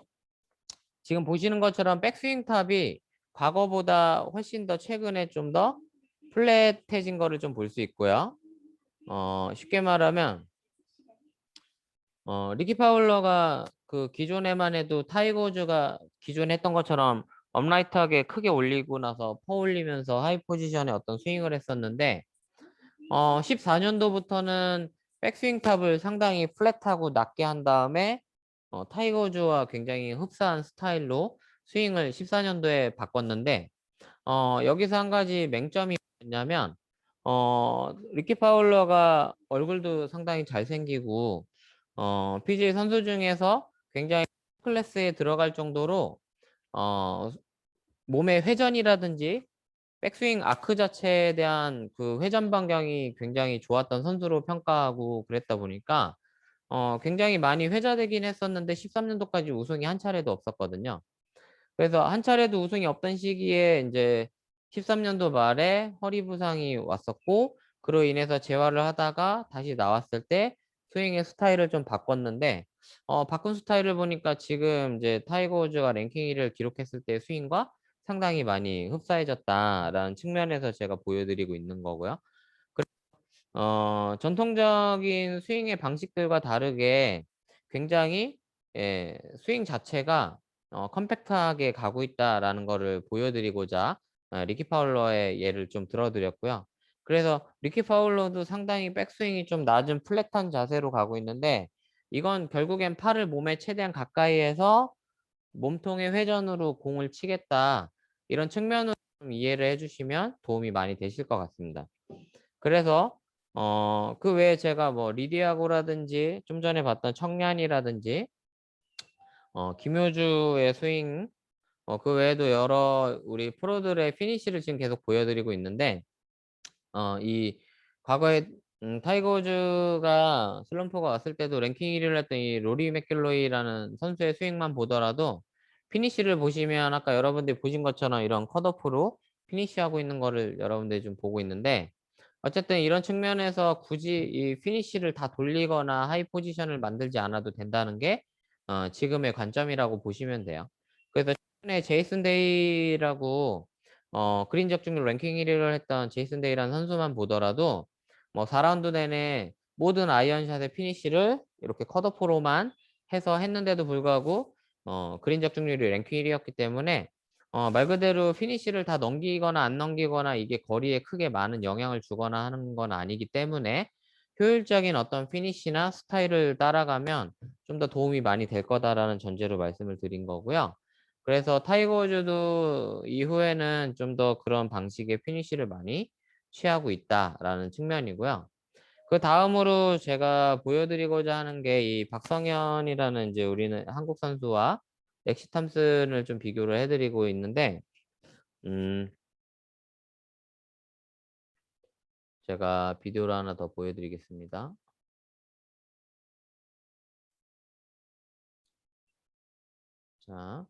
지금 보시는 것처럼 백스윙 탑이 과거보다 훨씬 더 최근에 좀 더 플랫해진 거를 좀 볼 수 있고요. 쉽게 말하면 리키 파울러가 그 기존에만 해도 타이거 우즈가 기존에 했던 것처럼 업라이트하게 크게 올리고 나서 퍼올리면서 하이 포지션의 어떤 스윙을 했었는데 14년도부터는 백스윙 탑을 상당히 플랫하고 낮게 한 다음에 타이거 우즈와 굉장히 흡사한 스타일로 스윙을 14년도에 바꿨는데 여기서 한 가지 맹점이 뭐냐면 리키 파울러가 얼굴도 상당히 잘생기고 PGA 선수 중에서 굉장히 클래스에 들어갈 정도로 어, 몸의 회전이라든지 백스윙 아크 자체에 대한 그 회전 반경이 굉장히 좋았던 선수로 평가하고 그랬다 보니까 굉장히 많이 회자되긴 했었는데 13년도까지 우승이 한 차례도 없었거든요. 그래서 한 차례도 우승이 없던 시기에 이제 13년도 말에 허리 부상이 왔었고 그로 인해서 재활을 하다가 다시 나왔을 때 스윙의 스타일을 좀 바꿨는데 바꾼 스타일을 보니까 지금 이제 타이거 우즈가 랭킹 1위를 기록했을 때 스윙과 상당히 많이 흡사해졌다라는 측면에서 제가 보여드리고 있는 거고요. 전통적인 스윙의 방식들과 다르게 굉장히 스윙 자체가 컴팩트하게 가고 있다라는 거를 보여드리고자 리키 파울러의 예를 좀 들어드렸고요. 그래서 리키 파울러도 상당히 백스윙이 좀 낮은 플랫한 자세로 가고 있는데 이건 결국엔 팔을 몸에 최대한 가까이 해서 몸통의 회전으로 공을 치겠다. 이런 측면으로 좀 이해를 해주시면 도움이 많이 되실 것 같습니다. 그래서 그 외에 제가 뭐 리디아고라든지 좀 전에 봤던 청년이라든지 김효주의 스윙 그 외에도 여러 우리 프로들의 피니시를 지금 계속 보여드리고 있는데 이 과거에 타이거 우즈가 슬럼프가 왔을 때도 랭킹 1위를 했던 이 로리 맥길로이라는 선수의 스윙만 보더라도 피니시를 보시면 아까 여러분들이 보신 것처럼 이런 컷오프로 피니시하고 있는 거를 여러분들이 좀 보고 있는데 어쨌든 이런 측면에서 굳이 이 피니시를 다 돌리거나 하이 포지션을 만들지 않아도 된다는 게 지금의 관점이라고 보시면 돼요. 그래서 최근에 제이슨 데이라고 그린 적중률 랭킹 1위를 했던 제이슨 데이라는 선수만 보더라도 뭐 4라운드 내내 모든 아이언샷의 피니시를 이렇게 컷오프로만 해서 했는데도 불구하고 그린 적중률이 랭킹 1위였기 때문에 말 그대로 피니시를 다 넘기거나 안 넘기거나 이게 거리에 크게 많은 영향을 주거나 하는 건 아니기 때문에 효율적인 어떤 피니시나 스타일을 따라가면 좀 더 도움이 많이 될 거다라는 전제로 말씀을 드린 거고요. 그래서 타이거 우즈도 이후에는 좀 더 그런 방식의 피니시를 많이 취하고 있다라는 측면이고요. 그 다음으로 제가 보여드리고자 하는 게 이 박성현이라는 이제 우리는 한국 선수와 렉시 탐슨을 좀 비교를 해드리고 있는데, 음, 제가 비디오를 하나 더 보여드리겠습니다. 자,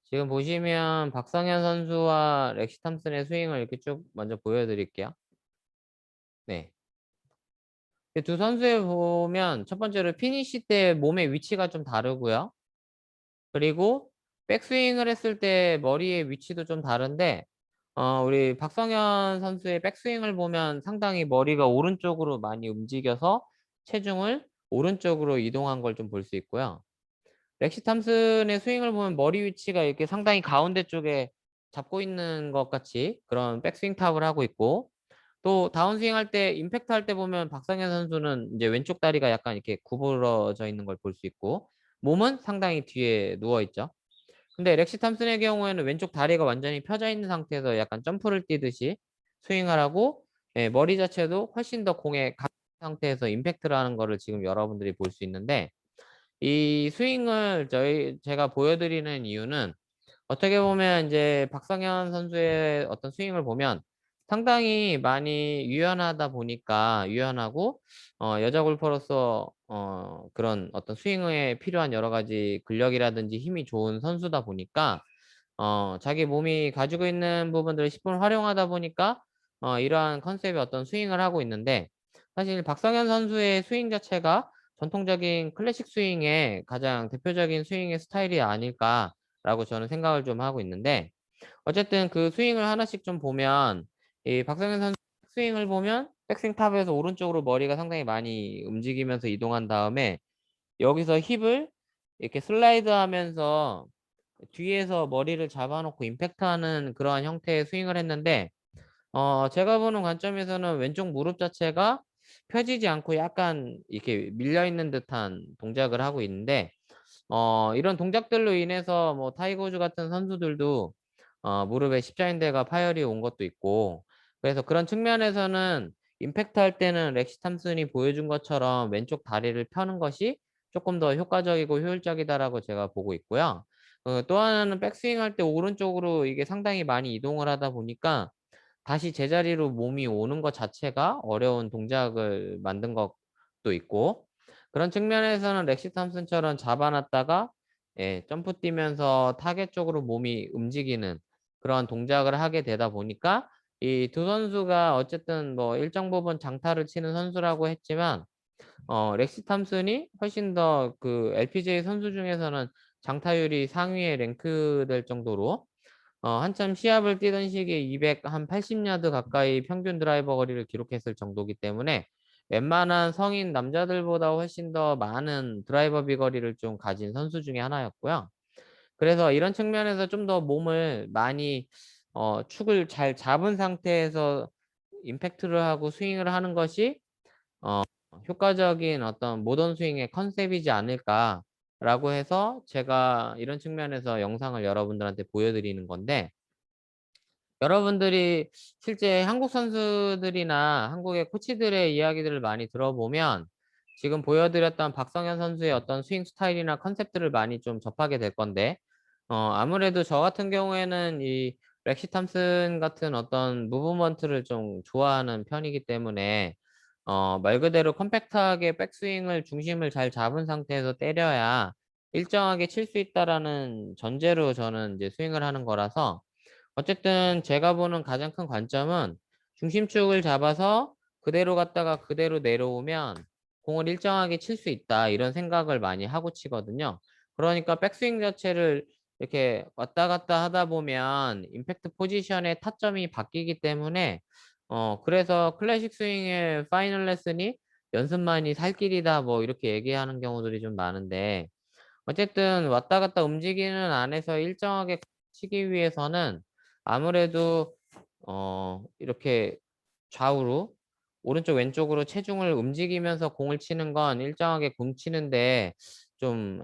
지금 보시면 박성현 선수와 렉시 탐슨의 스윙을 이렇게 쭉 먼저 보여드릴게요. 네. 두 선수에 보면 첫 번째로 피니시 때 몸의 위치가 좀 다르고요. 그리고 백스윙을 했을 때 머리의 위치도 좀 다른데 우리 박성현 선수의 백스윙을 보면 상당히 머리가 오른쪽으로 많이 움직여서 체중을 오른쪽으로 이동한 걸 좀 볼 수 있고요. 렉시 탐슨의 스윙을 보면 머리 위치가 이렇게 상당히 가운데 쪽에 잡고 있는 것 같이 그런 백스윙 탑을 하고 있고 또 다운스윙 할 때 임팩트 할 때 보면 박성현 선수는 이제 왼쪽 다리가 약간 이렇게 구부러져 있는 걸 볼 수 있고 몸은 상당히 뒤에 누워 있죠. 근데 렉시 탐슨의 경우에는 왼쪽 다리가 완전히 펴져 있는 상태에서 약간 점프를 뛰듯이 스윙을 하고 머리 자체도 훨씬 더 공에 가까운 상태에서 임팩트를 하는 거를 지금 여러분들이 볼 수 있는데 이 스윙을 제가 보여드리는 이유는 어떻게 보면 이제 박성현 선수의 어떤 스윙을 보면 상당히 많이 유연하다 보니까 유연하고 여자 골퍼로서 그런 어떤 스윙에 필요한 여러 가지 근력이라든지 힘이 좋은 선수다 보니까 자기 몸이 가지고 있는 부분들을 10분 활용하다 보니까 이러한 컨셉의 어떤 스윙을 하고 있는데 사실 박성현 선수의 스윙 자체가 전통적인 클래식 스윙의 가장 대표적인 스윙의 스타일이 아닐까라고 저는 생각을 좀 하고 있는데 어쨌든 그 스윙을 하나씩 좀 보면 이 박성현 선수 스윙을 보면 백스윙 탑에서 오른쪽으로 머리가 상당히 많이 움직이면서 이동한 다음에 여기서 힙을 이렇게 슬라이드 하면서 뒤에서 머리를 잡아 놓고 임팩트하는 그러한 형태의 스윙을 했는데 제가 보는 관점에서는 왼쪽 무릎 자체가 펴지지 않고 약간 이렇게 밀려 있는 듯한 동작을 하고 있는데 이런 동작들로 인해서 뭐 타이거 우즈 같은 선수들도 무릎에 십자인대가 파열이 온 것도 있고, 그래서 그런 측면에서는 임팩트 할 때는 렉시 탐슨이 보여준 것처럼 왼쪽 다리를 펴는 것이 조금 더 효과적이고 효율적이다라고 제가 보고 있고요. 또 하나는 백스윙 할 때 오른쪽으로 이게 상당히 많이 이동을 하다 보니까 다시 제자리로 몸이 오는 것 자체가 어려운 동작을 만든 것도 있고, 그런 측면에서는 렉시 탐슨처럼 잡아놨다가 점프 뛰면서 타겟 쪽으로 몸이 움직이는 그런 동작을 하게 되다 보니까 이 두 선수가 어쨌든 뭐 일정 부분 장타를 치는 선수라고 했지만 렉시 탐슨이 훨씬 더 그 LPGA 선수 중에서는 장타율이 상위에 랭크될 정도로 한참 시합을 뛰던 시기에 280야드 가까이 평균 드라이버 거리를 기록했을 정도이기 때문에 웬만한 성인 남자들보다 훨씬 더 많은 드라이버 비거리를 좀 가진 선수 중에 하나였고요. 그래서 이런 측면에서 좀 더 몸을 많이 축을 잘 잡은 상태에서 임팩트를 하고 스윙을 하는 것이 어 효과적인 어떤 모던 스윙의 컨셉이지 않을까라고 해서 제가 이런 측면에서 영상을 여러분들한테 보여드리는 건데, 여러분들이 실제 한국 선수들이나 한국의 코치들의 이야기들을 많이 들어보면 지금 보여드렸던 박성현 선수의 어떤 스윙 스타일이나 컨셉들을 많이 좀 접하게 될 건데, 아무래도 저 같은 경우에는 이 렉시 탐슨 같은 어떤 무브먼트를 좀 좋아하는 편이기 때문에 말 그대로 컴팩트하게 백스윙을 중심을 잘 잡은 상태에서 때려야 일정하게 칠 수 있다라는 전제로 저는 이제 스윙을 하는 거라서, 어쨌든 제가 보는 가장 큰 관점은 중심축을 잡아서 그대로 갔다가 그대로 내려오면 공을 일정하게 칠 수 있다, 이런 생각을 많이 하고 치거든요. 그러니까 백스윙 자체를 이렇게 왔다 갔다 하다 보면 임팩트 포지션의 타점이 바뀌기 때문에 그래서 클래식 스윙의 파이널 레슨이 연습만이 살 길이다 뭐 이렇게 얘기하는 경우들이 좀 많은데, 어쨌든 왔다 갔다 움직이는 안에서 일정하게 치기 위해서는 아무래도 이렇게 좌우로 오른쪽 왼쪽으로 체중을 움직이면서 공을 치는 건 일정하게 공 치는데 좀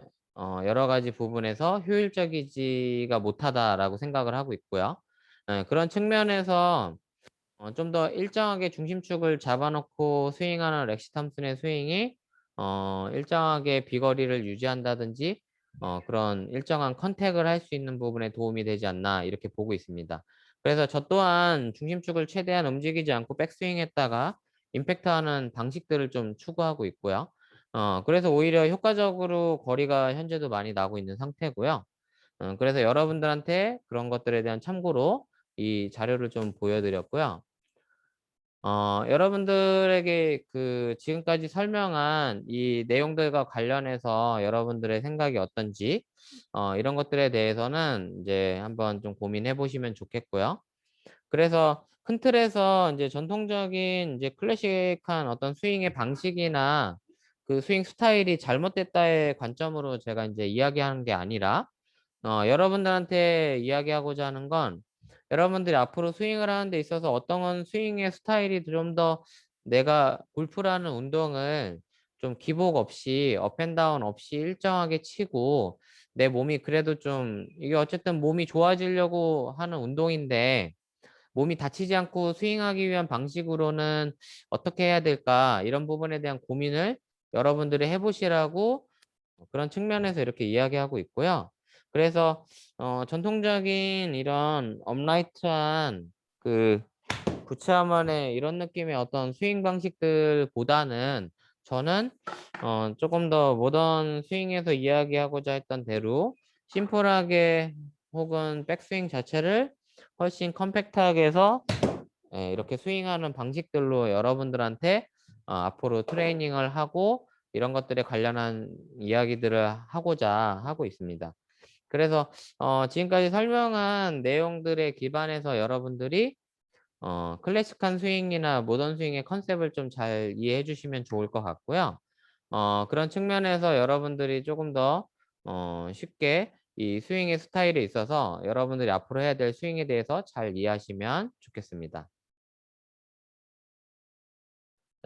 여러 가지 부분에서 효율적이지가 못하다라고 생각을 하고 있고요. 그런 측면에서 좀 더 일정하게 중심축을 잡아놓고 스윙하는 렉시 탐슨의 스윙이 일정하게 비거리를 유지한다든지 그런 일정한 컨택을 할 수 있는 부분에 도움이 되지 않나 이렇게 보고 있습니다. 그래서 저 또한 중심축을 최대한 움직이지 않고 백스윙했다가 임팩트하는 방식들을 좀 추구하고 있고요. 그래서 오히려 효과적으로 거리가 현재도 많이 나고 있는 상태고요. 그래서 여러분들한테 그런 것들에 대한 참고로 이 자료를 좀 보여드렸고요. 여러분들에게 그 지금까지 설명한 이 내용들과 관련해서 여러분들의 생각이 어떤지, 이런 것들에 대해서는 이제 한번 좀 고민해 보시면 좋겠고요. 그래서 큰 틀에서 이제 전통적인 이제 클래식한 어떤 스윙의 방식이나 그 스윙 스타일이 잘못됐다의 관점으로 제가 이제 이야기하는 게 아니라, 여러분들한테 이야기하고자 하는 건 여러분들이 앞으로 스윙을 하는 데 있어서 어떤 스윙의 스타일이 좀 더 내가 골프라는 운동을 좀 기복 없이 업앤다운 없이 일정하게 치고 내 몸이 그래도 좀 이게 어쨌든 몸이 좋아지려고 하는 운동인데 몸이 다치지 않고 스윙하기 위한 방식으로는 어떻게 해야 될까, 이런 부분에 대한 고민을 여러분들이 해보시라고 그런 측면에서 이렇게 이야기하고 있고요. 그래서 전통적인 이런 업라이트한 그 부채화만의 이런 느낌의 어떤 스윙 방식들보다는 저는 조금 더 모던 스윙에서 이야기하고자 했던 대로 심플하게 혹은 백스윙 자체를 훨씬 컴팩트하게 해서 이렇게 스윙하는 방식들로 여러분들한테 앞으로 트레이닝을 하고 이런 것들에 관련한 이야기들을 하고자 하고 있습니다. 그래서 지금까지 설명한 내용들에 기반해서 여러분들이 클래식한 스윙이나 모던 스윙의 컨셉을 좀 잘 이해해 주시면 좋을 것 같고요. 그런 측면에서 여러분들이 조금 더 쉽게 이 스윙의 스타일에 있어서 여러분들이 앞으로 해야 될 스윙에 대해서 잘 이해하시면 좋겠습니다.